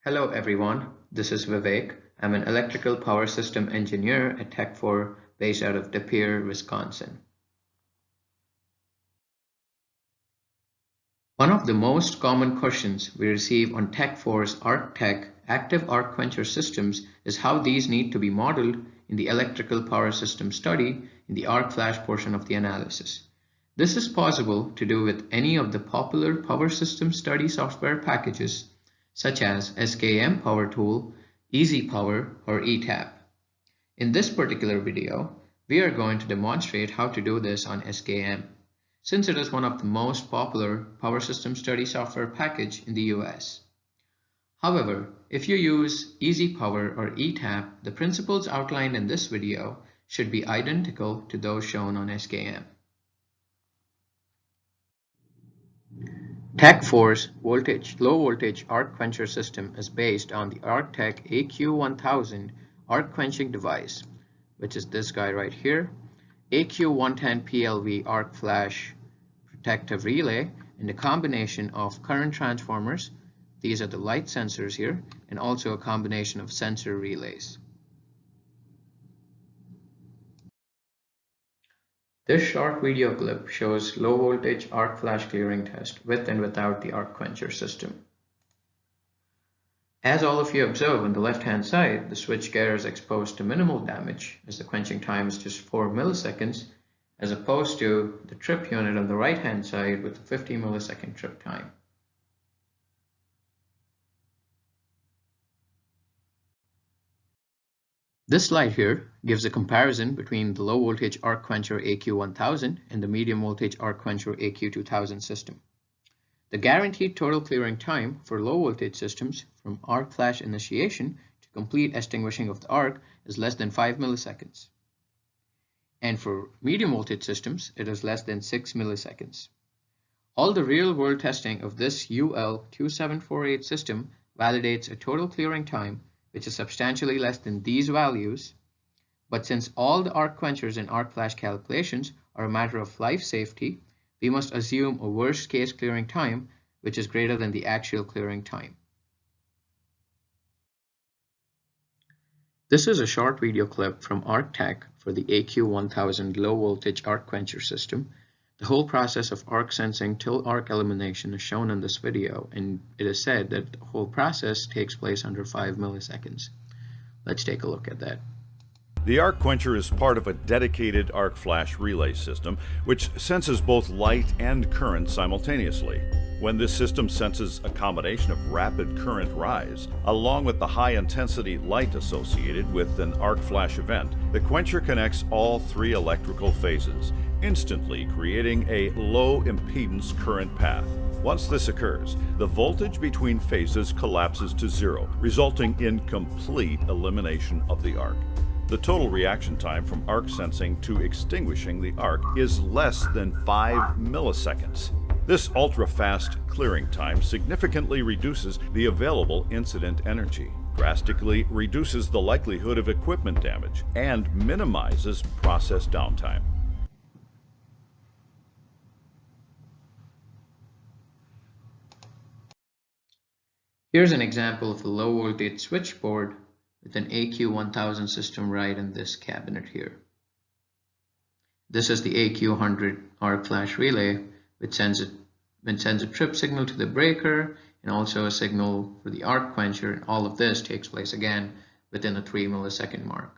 Hello everyone, this is Vivek. I'm an electrical power system engineer at Tech4 based out of De Pere, Wisconsin. One of the most common questions we receive on Tech4's ArcTech active arc quencher systems is how these need to be modeled in the electrical power system study in the arc flash portion of the analysis. This is possible to do with any of the popular power system study software packages such as SKM Power Tool, Easy Power, or ETAP. In this particular video, we are going to demonstrate how to do this on SKM, since it is one of the most popular power system study software package in the US. However, if you use Easy Power or ETAP, the principles outlined in this video should be identical to those shown on SKM. Tech4's low voltage arc quencher system is based on the ArcTech AQ1000 arc quenching device, which is this guy right here, AQ110 PLV arc flash protective relay, and a combination of current transformers, these are the light sensors here, and also a combination of sensor relays. This short video clip shows low voltage arc flash clearing test with and without the arc quencher system. As all of you observe on the left hand side, the switchgear is exposed to minimal damage as the quenching time is just 4 milliseconds as opposed to the trip unit on the right hand side with a 50 millisecond trip time. This slide here gives a comparison between the low voltage arc quencher AQ1000 and the medium voltage arc quencher AQ2000 system. The guaranteed total clearing time for low voltage systems from arc flash initiation to complete extinguishing of the arc is less than 5 milliseconds. And for medium voltage systems, it is less than 6 milliseconds. All the real world testing of this UL2748 system validates a total clearing time which is substantially less than these values, but since all the arc quenchers and arc flash calculations are a matter of life safety, we must assume a worst case clearing time which is greater than the actual clearing time. This is a short video clip from ArcTech for the AQ1000 low voltage arc quencher system. The whole process of arc sensing till arc elimination is shown in this video, and it is said that the whole process takes place under 5 milliseconds. Let's take a look at that. The arc quencher is part of a dedicated arc flash relay system which senses both light and current simultaneously. When this system senses a combination of rapid current rise along with the high intensity light associated with an arc flash event, the quencher connects all three electrical phases, instantly creating a low impedance current path. Once this occurs, the voltage between phases collapses to zero, resulting in complete elimination of the arc. The total reaction time from arc sensing to extinguishing the arc is less than 5 milliseconds. This ultra-fast clearing time significantly reduces the available incident energy, drastically reduces the likelihood of equipment damage, and minimizes process downtime. Here's an example of a low voltage switchboard with an AQ1000 system right in this cabinet here. This is the AQ100 arc flash relay which sends a trip signal to the breaker and also a signal for the arc quencher, and all of this takes place again within a 3 millisecond mark.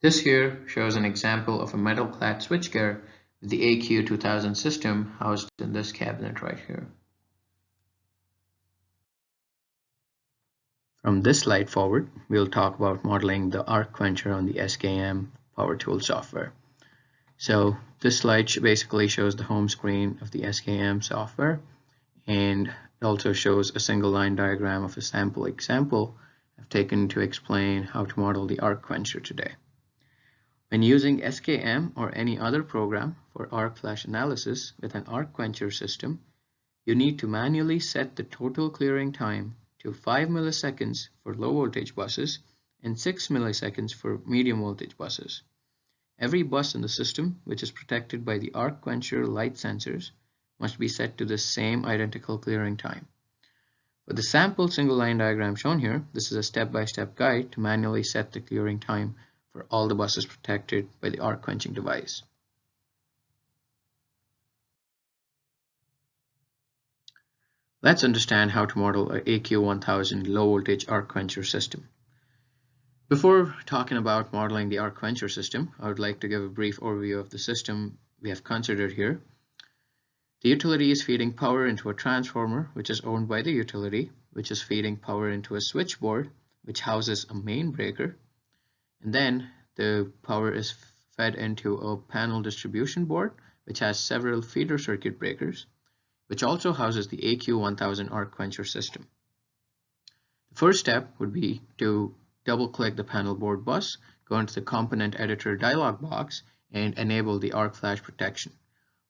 This here shows an example of a metal clad switchgear with the AQ2000 system housed in this cabinet right here. From this slide forward, we'll talk about modeling the arc quencher on the SKM Power Tool software. So this slide basically shows the home screen of the SKM software, and it also shows a single line diagram of a sample example I've taken to explain how to model the arc quencher today. When using SKM or any other program for arc flash analysis with an arc quencher system, you need to manually set the total clearing time to 5 milliseconds for low voltage buses and 6 milliseconds for medium voltage buses. Every bus in the system, which is protected by the arc quencher light sensors, must be set to the same identical clearing time. With the sample single line diagram shown here, this is a step-by-step guide to manually set the clearing time for all the buses protected by the arc quenching device. Let's understand how to model a AQ1000 low voltage arc quencher system. Before talking about modeling the arc quencher system, I would like to give a brief overview of the system we have considered here. The utility is feeding power into a transformer, which is owned by the utility, which is feeding power into a switchboard, which houses a main breaker. And then the power is fed into a panel distribution board, which has several feeder circuit breakers, which also houses the AQ1000 arc quencher system. The first step would be to double-click the panel board bus, go into the component editor dialog box, and enable the arc flash protection.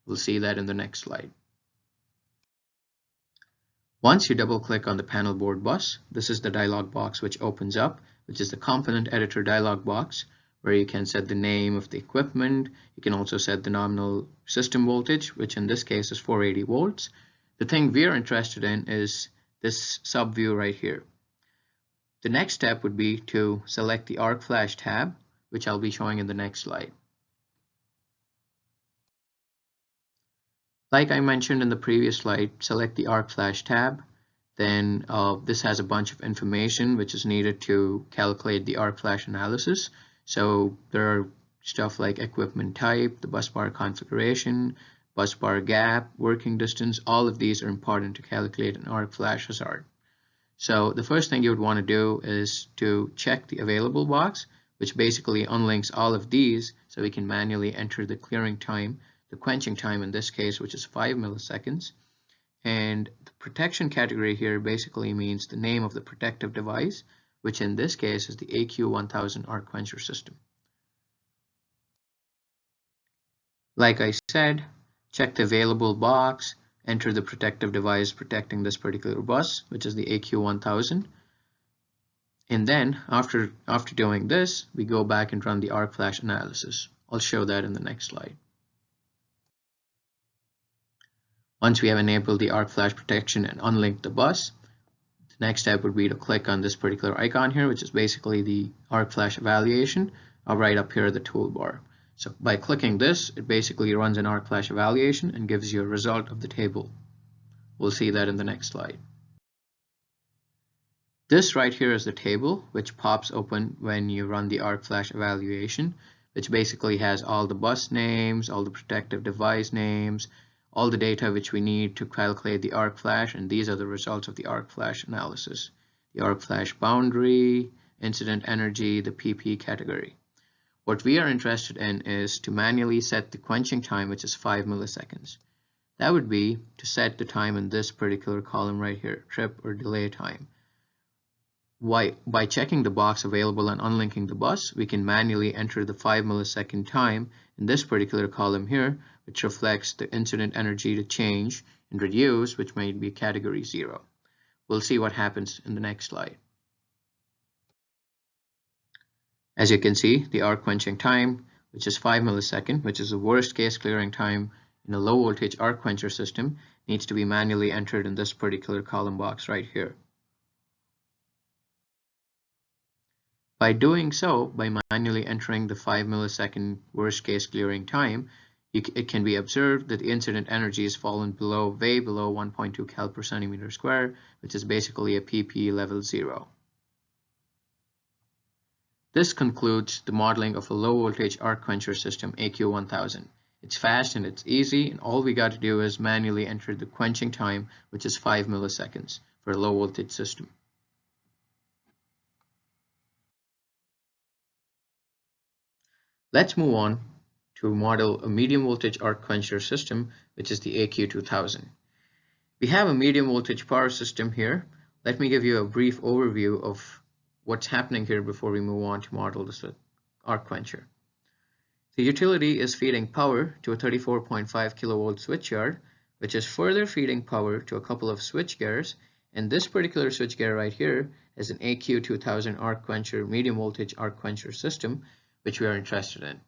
We'll see that in the next slide. Once you double-click on the panel board bus, this is the dialog box which opens up, which is the component editor dialog box, where you can set the name of the equipment. You can also set the nominal system voltage, which in this case is 480 volts. The thing we're interested in is this sub-view right here. The next step would be to select the arc flash tab, which I'll be showing in the next slide. Like I mentioned in the previous slide, select the arc flash tab. Then this has a bunch of information which is needed to calculate the arc flash analysis. So there are stuff like equipment type, the bus bar configuration, bus bar gap, working distance. All of these are important to calculate an arc flash hazard. So the first thing you would want to do is to check the available box, which basically unlinks all of these so we can manually enter the clearing time, the quenching time in this case, which is 5 milliseconds. And the protection category here basically means the name of the protective device, which in this case is the AQ1000 arc quencher system. Like I said, check the available box, enter the protective device protecting this particular bus, which is the AQ1000. And then after doing this, we go back and run the arc flash analysis. I'll show that in the next slide. Once we have enabled the arc flash protection and unlinked the bus, the next step would be to click on this particular icon here, which is basically the arc flash evaluation, right up here at the toolbar. So by clicking this, it basically runs an arc flash evaluation and gives you a result of the table. We'll see that in the next slide. This right here is the table which pops open when you run the arc flash evaluation, which basically has all the bus names, all the protective device names, all the data which we need to calculate the arc flash, and these are the results of the arc flash analysis. The arc flash boundary, incident energy, the PP category. What we are interested in is to manually set the quenching time, which is 5 milliseconds. That would be to set the time in this particular column right here, trip or delay time. By checking the box available and unlinking the bus, we can manually enter the 5 millisecond time in this particular column here, which reflects the incident energy to change and reduce, which might be category 0. We'll see what happens in the next slide. As you can see, the arc quenching time, which is 5 milliseconds, which is the worst case clearing time in a low voltage arc quencher system, needs to be manually entered in this particular column box right here. By doing so, by manually entering the 5 millisecond worst case clearing time, it can be observed that the incident energy has fallen way below 1.2 cal per centimeter square, which is basically a PP level 0. This concludes the modeling of a low voltage arc quencher system AQ1000. It's fast and it's easy, and all we got to do is manually enter the quenching time, which is 5 milliseconds for a low voltage system. Let's move on to model a medium voltage arc quencher system, which is the AQ2000. We have a medium voltage power system here. Let me give you a brief overview of what's happening here before we move on to model this arc quencher. The utility is feeding power to a 34.5 kilovolt switchyard, which is further feeding power to a couple of switch gears, and this particular switch gear right here is an AQ2000 arc quencher medium voltage arc quencher system, which we are interested in.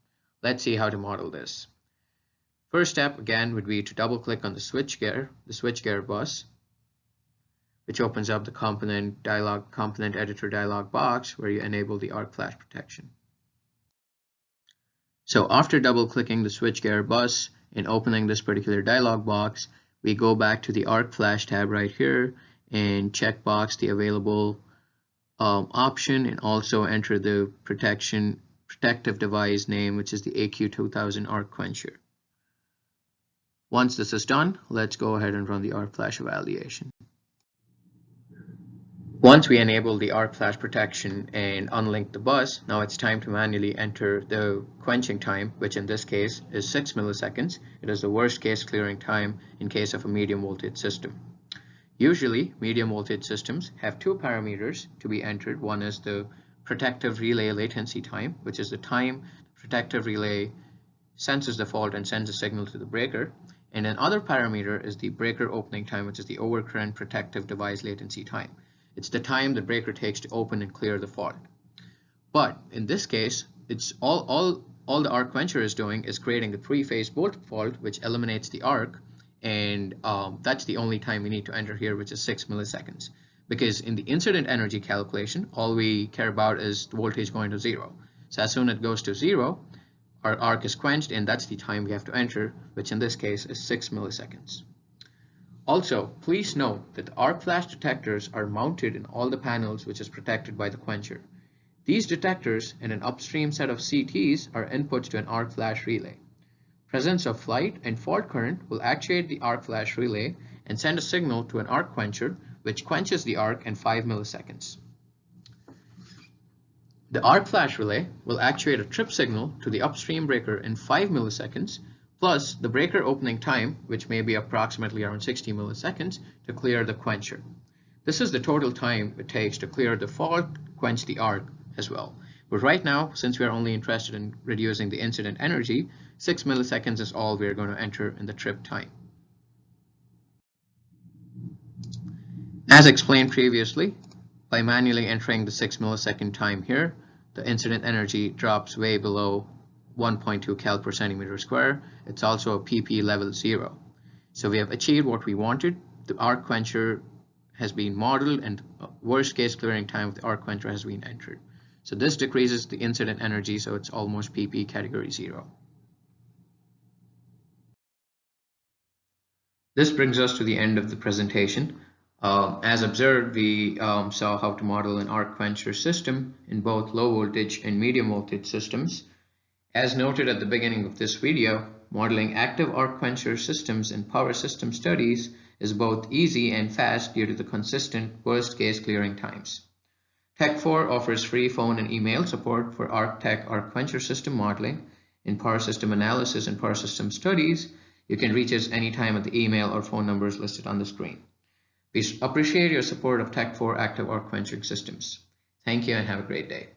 Let's see how to model this. First step again would be to double click on the switch gear bus. which opens up the component editor dialog box where you enable the arc flash protection. So after double clicking the switchgear bus and opening this particular dialog box, we go back to the arc flash tab right here and check box the available option and also enter the protective device name, which is the AQ2000 arc quencher. Once this is done, let's go ahead and run the arc flash evaluation. Once we enable the arc flash protection and unlink the bus, now it's time to manually enter the quenching time, which in this case is 6 milliseconds. It is the worst case clearing time in case of a medium voltage system. Usually, medium voltage systems have two parameters to be entered. One is the protective relay latency time, which is the time the protective relay senses the fault and sends a signal to the breaker. And another parameter is the breaker opening time, which is the overcurrent protective device latency time. It's the time the breaker takes to open and clear the fault. But in this case, it's all the arc quencher is doing is creating the three-phase bolt fault, which eliminates the arc, and that's the only time we need to enter here, which is 6 milliseconds. Because in the incident energy calculation, all we care about is the voltage going to 0. So as soon as it goes to 0, our arc is quenched, and that's the time we have to enter, which in this case is 6 milliseconds. Also, please note that the arc flash detectors are mounted in all the panels which is protected by the quencher. These detectors and an upstream set of CTs are inputs to an arc flash relay. Presence of flight and fault current will actuate the arc flash relay and send a signal to an arc quencher, which quenches the arc in 5 milliseconds. The arc flash relay will actuate a trip signal to the upstream breaker in 5 milliseconds, plus the breaker opening time, which may be approximately around 60 milliseconds, to clear the quencher. This is the total time it takes to clear the fault, quench the arc as well. But right now, since we are only interested in reducing the incident energy, 6 milliseconds is all we are going to enter in the trip time. As explained previously, by manually entering the 6 millisecond time here, the incident energy drops way below 1.2 cal per centimeter square. It's also a PP level 0. So we have achieved what we wanted. The arc quencher has been modeled and worst case clearing time of the arc quencher has been entered. So this decreases the incident energy, so it's almost PP category 0. This brings us to the end of the presentation. As observed, we saw how to model an arc quencher system in both low voltage and medium voltage systems. As noted at the beginning of this video, modeling active arc quencher systems in power system studies is both easy and fast due to the consistent worst case clearing times. Tech4 offers free phone and email support for ArcTech arc quencher system modeling in power system analysis and power system studies. You can reach us anytime at the email or phone numbers listed on the screen. We appreciate your support of Tech4 active arc quenching systems. Thank you and have a great day.